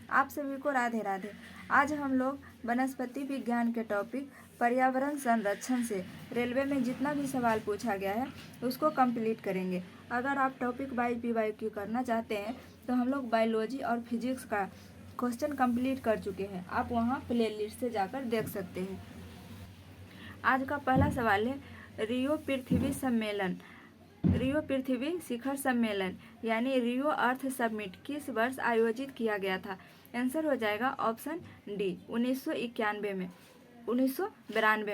आप सभी को राधे राधे। आज हम लोग वनस्पति विज्ञान के टॉपिक पर्यावरण संरक्षण से रेलवे में जितना भी सवाल पूछा गया है उसको कंप्लीट करेंगे। अगर आप टॉपिक बाई PYQ करना चाहते हैं तो हम लोग बायोलॉजी और फिजिक्स का क्वेश्चन कंप्लीट कर चुके हैं, आप वहाँ प्ले लिस्ट से जाकर देख सकते हैं। आज का पहला सवाल है, रियो पृथ्वी शिखर सम्मेलन यानी रियो अर्थ समिट किस वर्ष आयोजित किया गया था? आंसर हो जाएगा ऑप्शन डी 1992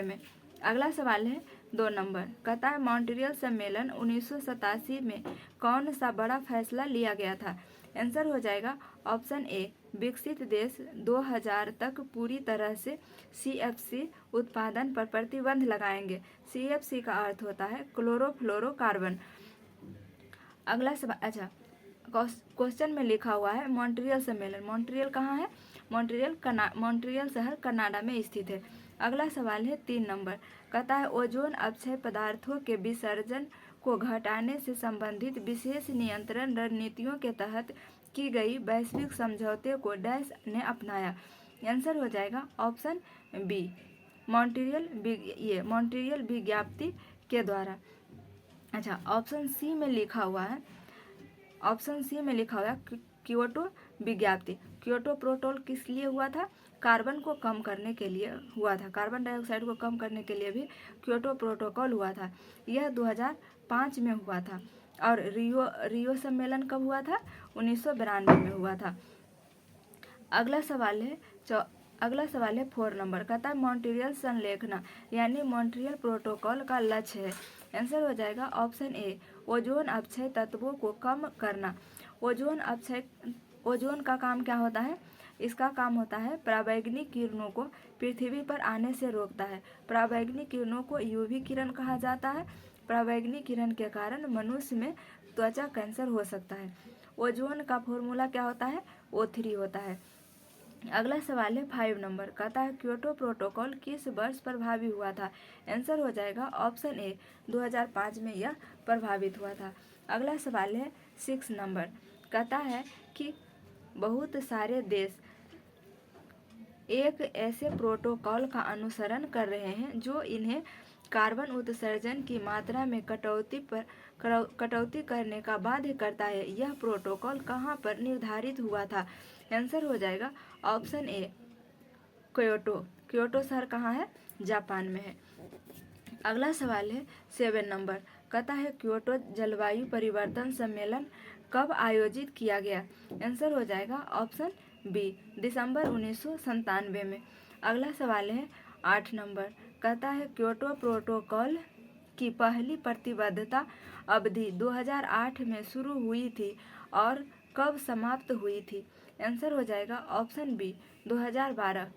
में। अगला सवाल है 2 नंबर, कहता है मॉन्ट्रियल सम्मेलन 1987 में कौन सा बड़ा फैसला लिया गया था? आंसर हो जाएगा ऑप्शन ए विकसित देश 2000 तक पूरी तरह से CFC उत्पादन पर प्रतिबंध लगाएंगे। CFC का अर्थ होता है क्लोरोफ्लोरोकार्बन। अगला सवाल, अच्छा क्वेश्चन में लिखा हुआ है मॉन्ट्रियल सम्मेलन, मॉन्ट्रियल कहाँ है? मॉन्ट्रियल शहर कनाडा में स्थित है। अगला सवाल है 3 नंबर, कहता है ओजोन अपक्षय पदार्थों के विसर्जन को घटाने से संबंधित विशेष नियंत्रण रणनीतियों के तहत की गई वैश्विक समझौते को डैश ने अपनाया? आंसर हो जाएगा ऑप्शन बी मॉन्ट्रियल विज्ञप्ति के द्वारा। अच्छा, ऑप्शन सी में लिखा हुआ है क्योटो विज्ञप्ति। क्योटो प्रोटोकॉल किस लिए हुआ था? कार्बन को कम करने के लिए हुआ था, कार्बन डाइऑक्साइड को कम करने के लिए भी क्योटो प्रोटोकॉल हुआ था। यह 2005 में हुआ था। और रियो सम्मेलन कब हुआ था? 1992 में हुआ था। अगला सवाल है 4 नंबर, कहता है मॉन्ट्रियल संलेखना यानी मॉन्ट्रियल प्रोटोकॉल का लक्ष्य है। आंसर हो जाएगा ऑप्शन ए ओजोन अपक्षय तत्वों को कम करना। ओजोन का काम क्या होता है? इसका काम होता है पराबैंगनी किरणों को पृथ्वी पर आने से रोकता है। पराबैंगनी किरणों को UV किरण कहा जाता है। पराबैंगनी किरण के कारण मनुष्य में त्वचा कैंसर हो सकता है। ओजोन का फॉर्मूला क्या होता है? O3 होता है। अगला सवाल है 5 नंबर, कहता है क्योटो प्रोटोकॉल किस वर्ष प्रभावी हुआ था? आंसर हो जाएगा ऑप्शन ए 2005 में यह प्रभावित हुआ था। अगला सवाल है 6 नंबर, कहता है कि बहुत सारे देश एक ऐसे प्रोटोकॉल का अनुसरण कर रहे हैं जो इन्हें कार्बन उत्सर्जन की मात्रा में कटौती करने का बाध्य करता है। यह प्रोटोकॉल कहाँ पर निर्धारित हुआ था? आंसर हो जाएगा ऑप्शन ए क्योटो शहर कहाँ है? जापान में है। अगला सवाल है 7 नंबर, कहता है क्योटो जलवायु परिवर्तन सम्मेलन कब आयोजित किया गया? आंसर हो जाएगा ऑप्शन बी दिसंबर 1997 में। अगला सवाल है 8 नंबर, कहता है क्योटो प्रोटोकॉल की पहली प्रतिबद्धता अवधि 2008 में शुरू हुई थी और कब समाप्त हुई थी? आंसर हो जाएगा ऑप्शन बी 2012।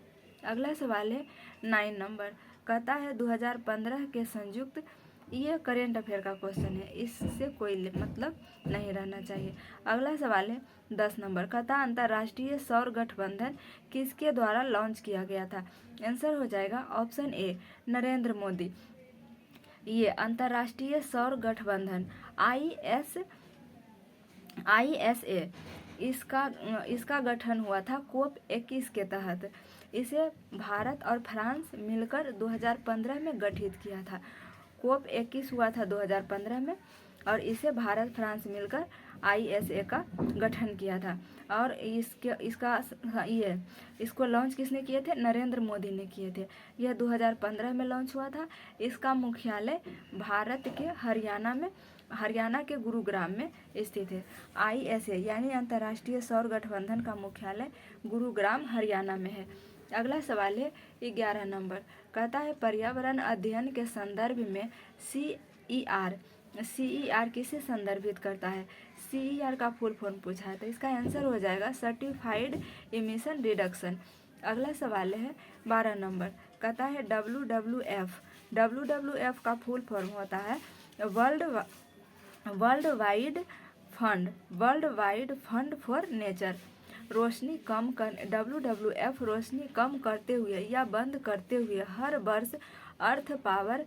अगला सवाल है 9 नंबर, कहता है 2015 के संयुक्त, ये करेंट अफेयर का क्वेश्चन है, इससे कोई मतलब नहीं रहना चाहिए। अगला सवाल है 10 नंबर, कहता है अंतर्राष्ट्रीय सौर गठबंधन किसके द्वारा लॉन्च किया गया था? आंसर हो जाएगा ऑप्शन ए नरेंद्र मोदी। ये अंतर्राष्ट्रीय सौर गठबंधन ISA इसका गठन हुआ था COP21 के तहत। इसे भारत और फ्रांस मिलकर 2015 में गठित किया था। COP21 हुआ था 2015 में और इसे भारत फ्रांस मिलकर ISA का गठन किया था। और इसको लॉन्च किसने किए थे? नरेंद्र मोदी ने किए थे। यह 2015 में लॉन्च हुआ था। इसका मुख्यालय भारत के हरियाणा के गुरुग्राम में स्थित है। ISA यानी अंतर्राष्ट्रीय सौर गठबंधन का मुख्यालय गुरुग्राम हरियाणा में है। अगला सवाल है 11 नंबर, कहता है पर्यावरण अध्ययन के संदर्भ में CER किसे संदर्भित करता है? CER का फुल फॉर्म पूछा है तो इसका आंसर हो जाएगा सर्टिफाइड इमिशन रिडक्शन। अगला सवाल है 12 नंबर, कहता है WWF का फुल फॉर्म होता है world wide fund for nature. WWF रोशनी कम करते हुए या बंद करते हुए हर वर्ष अर्थ पावर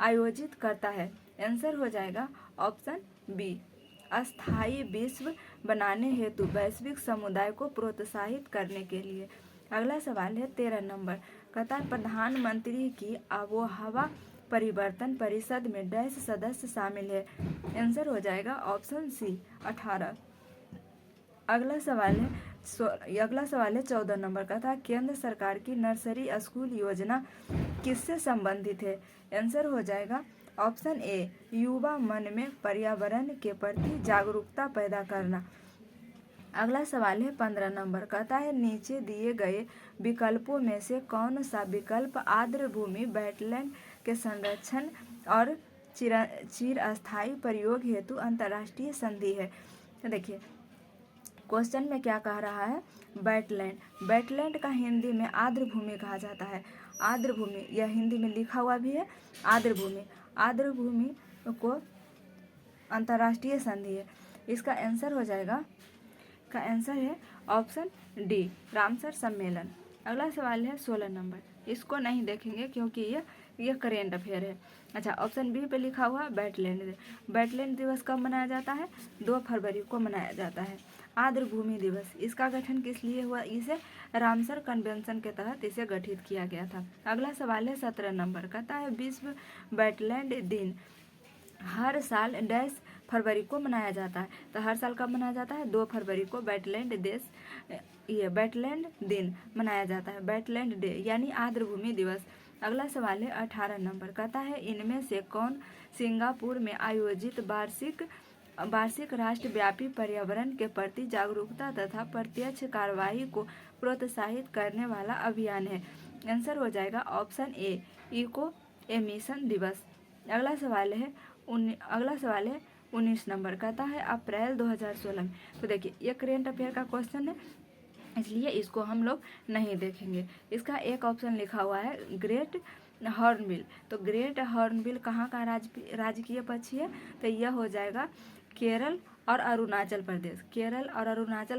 आयोजित करता है। आंसर हो जाएगा ऑप्शन बी अस्थायी विश्व बनाने हेतु वैश्विक समुदाय को प्रोत्साहित करने के लिए। अगला सवाल है 13 नंबर, कहता है प्रधानमंत्री की आबोहवा परिवर्तन परिषद में डैश सदस्य शामिल है। आंसर हो जाएगा ऑप्शन सी 18। अगला सवाल है 14 नंबर का था, केंद्र सरकार की नर्सरी स्कूल योजना किससे संबंधित है। आंसर हो जाएगा ऑप्शन ए युवा मन में पर्यावरण के प्रति जागरूकता पैदा करना। अगला सवाल है 15 नंबर, कहता है नीचे दिए गए विकल्पों में से कौन सा विकल्प आर्द्र भूमि वेटलैंड के संरक्षण और चिरस्थायी प्रयोग हेतु अंतर्राष्ट्रीय संधि है। तो देखिए क्वेश्चन में क्या कह रहा है, वेटलैंड का हिंदी में आर्द्र भूमि कहा जाता है। आर्द्र भूमि, यह हिंदी में लिखा हुआ भी है आर्द्र भूमि को अंतर्राष्ट्रीय संधि है। इसका आंसर हो जाएगा, का आंसर है ऑप्शन डी रामसर सम्मेलन। अगला सवाल है 16 नंबर, इसको नहीं देखेंगे क्योंकि यह करेंट अफेयर है। अच्छा, ऑप्शन बी पे लिखा हुआ वेटलैंड दिवस कब मनाया जाता है, 2 फरवरी को मनाया जाता है। आर्द्र भूमि दिवस, इसका गठन किस लिए हुआ, इसे रामसर कन्वेंशन के तहत इसे गठित किया गया था। अगला सवाल है 17 नंबर, कहता है विश्व वेटलैंड दिन हर साल डैश फरवरी को मनाया जाता है। तो हर साल कब मनाया जाता है, 2 फरवरी को वेटलैंड दिन मनाया जाता है, वेटलैंड डे यानी आर्द्र भूमि दिवस। अगला सवाल है 18 नंबर, कहता है इनमें से कौन सिंगापुर में आयोजित वार्षिक राष्ट्रव्यापी पर्यावरण के प्रति जागरूकता तथा प्रत्यक्ष कार्रवाई को प्रोत्साहित करने वाला अभियान है। आंसर हो जाएगा ऑप्शन ए इको एमिशन दिवस। अगला सवाल है 19 नंबर, कहता है अप्रैल 2016 में। तो देखिए ये करेंट अफेयर का क्वेश्चन है, इसलिए इसको हम लोग नहीं देखेंगे। इसका एक ऑप्शन लिखा हुआ है ग्रेट हॉर्नबिल। तो ग्रेट हॉर्नबिल कहाँ का राजकीय पक्षी है, तो यह हो जाएगा केरल और अरुणाचल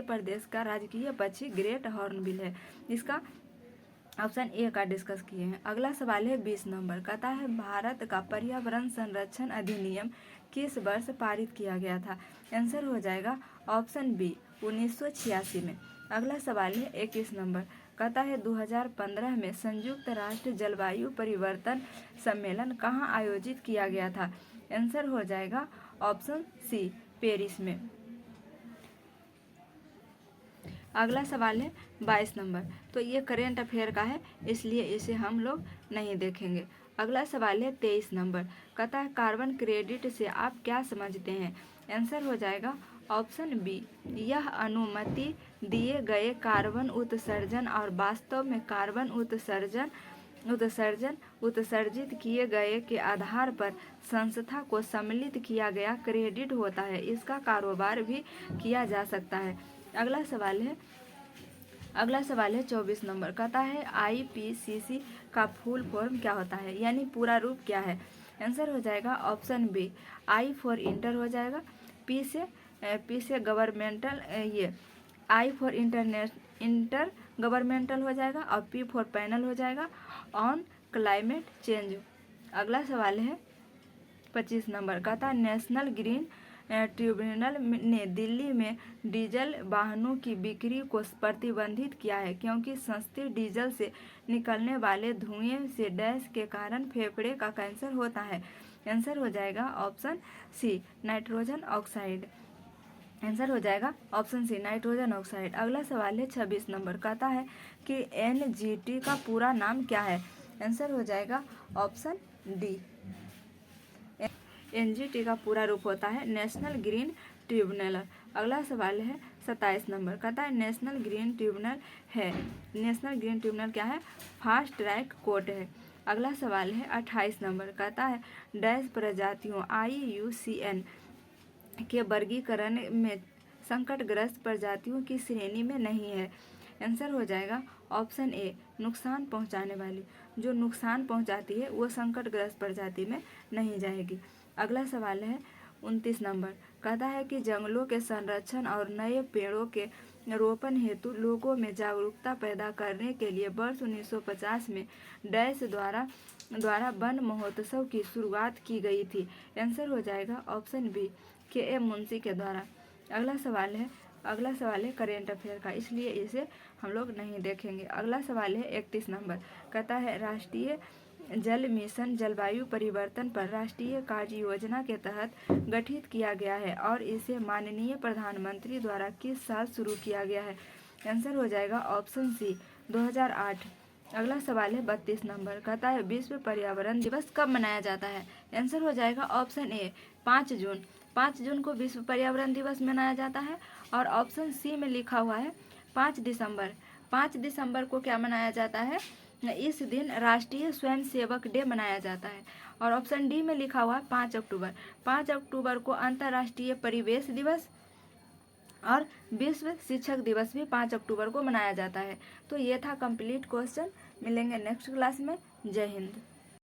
प्रदेश का राजकीय पक्षी ग्रेट हॉर्नबिल है। इसका ऑप्शन ए का डिस्कस किए हैं। अगला सवाल है 20 नंबर, कहता है भारत का पर्यावरण संरक्षण अधिनियम किस वर्ष पारित किया गया था। आंसर हो जाएगा ऑप्शन बी 1986 में। अगला सवाल है 21 नंबर, कहता है 2015 में संयुक्त राष्ट्र जलवायु परिवर्तन सम्मेलन कहाँ आयोजित किया गया था। आंसर हो जाएगा ऑप्शन सी पेरिस में। अगला सवाल है 22 नंबर, तो ये करेंट अफेयर का है, इसलिए इसे हम लोग नहीं देखेंगे। अगला सवाल है 23 नंबर, कहता है कार्बन क्रेडिट से आप क्या समझते हैं। आंसर हो जाएगा ऑप्शन बी यह अनुमति दिए गए कार्बन उत्सर्जन और वास्तव में कार्बन उत्सर्जित किए गए के आधार पर संस्था को सम्मिलित किया गया क्रेडिट होता है। इसका कारोबार भी किया जा सकता है। अगला सवाल है 24 नंबर, कहता है IPCC का फुल फॉर्म क्या होता है, यानी पूरा रूप क्या है। आंसर हो जाएगा option B I for inter हो जाएगा, पी से गवर्नमेंटल, ये आई फॉर इंटर गवर्नमेंटल हो जाएगा, और पी फॉर पैनल हो जाएगा ऑन क्लाइमेट चेंज। अगला सवाल है 25 नंबर, कहता है नेशनल ग्रीन ट्रिब्यूनल ने दिल्ली में डीजल वाहनों की बिक्री को प्रतिबंधित किया है क्योंकि सस्ते डीजल से निकलने वाले धुएं से डैश के कारण फेफड़े का कैंसर होता है। आंसर हो जाएगा option C nitrogen oxide. Answer हो जाएगा ऑप्शन सी नाइट्रोजन ऑक्साइड। अगला सवाल है 26 नंबर, कहता है कि NGT का पूरा नाम क्या है। आंसर हो जाएगा ऑप्शन डी NGT का पूरा रूप होता है नेशनल ग्रीन ट्रिब्यूनल। अगला सवाल है 27 नंबर, कहता है नेशनल ग्रीन ट्रिब्यूनल क्या है, फास्ट ट्रैक कोर्ट है। अगला सवाल है 28 नंबर, कहता है डैश प्रजातियों IUCN के वर्गीकरण में संकटग्रस्त प्रजातियों की श्रेणी में नहीं है। आंसर हो जाएगा ऑप्शन ए नुकसान पहुंचाने वाली, जो नुकसान पहुंचाती है वो संकटग्रस्त प्रजाति में नहीं जाएगी। अगला सवाल है 29 नंबर, कहता है कि जंगलों के संरक्षण और नए पेड़ों के रोपण हेतु लोगों में जागरूकता पैदा करने के लिए वर्ष 1950 में डैश द्वारा वन महोत्सव की शुरुआत की गई थी। आंसर हो जाएगा ऑप्शन बी के मुंशी के द्वारा। अगला सवाल है करेंट अफेयर का, इसलिए इसे हम लोग नहीं देखेंगे। अगला सवाल है 31 नंबर, कहता है राष्ट्रीय जल मिशन जलवायु परिवर्तन पर राष्ट्रीय कार्य योजना के तहत गठित किया गया है और इसे माननीय प्रधानमंत्री द्वारा किस साल शुरू किया गया है? आंसर हो जाएगा ऑप्शन सी 2008। अगला सवाल है 32 नंबर, कहता है विश्व पर्यावरण दिवस कब मनाया जाता है? आंसर हो जाएगा ऑप्शन ए 5 जून। 5 जून को विश्व पर्यावरण दिवस मनाया जाता है। और ऑप्शन सी में लिखा हुआ है 5 दिसंबर। 5 दिसंबर को क्या मनाया जाता है? इस दिन राष्ट्रीय स्वयंसेवक डे मनाया जाता है। और ऑप्शन डी में लिखा हुआ है 5 अक्टूबर। 5 अक्टूबर को अंतर्राष्ट्रीय परिवेश दिवस और विश्व शिक्षक दिवस भी 5 अक्टूबर को मनाया जाता है। तो ये था कंप्लीट क्वेश्चन। मिलेंगे नेक्स्ट क्लास में। जय हिंद।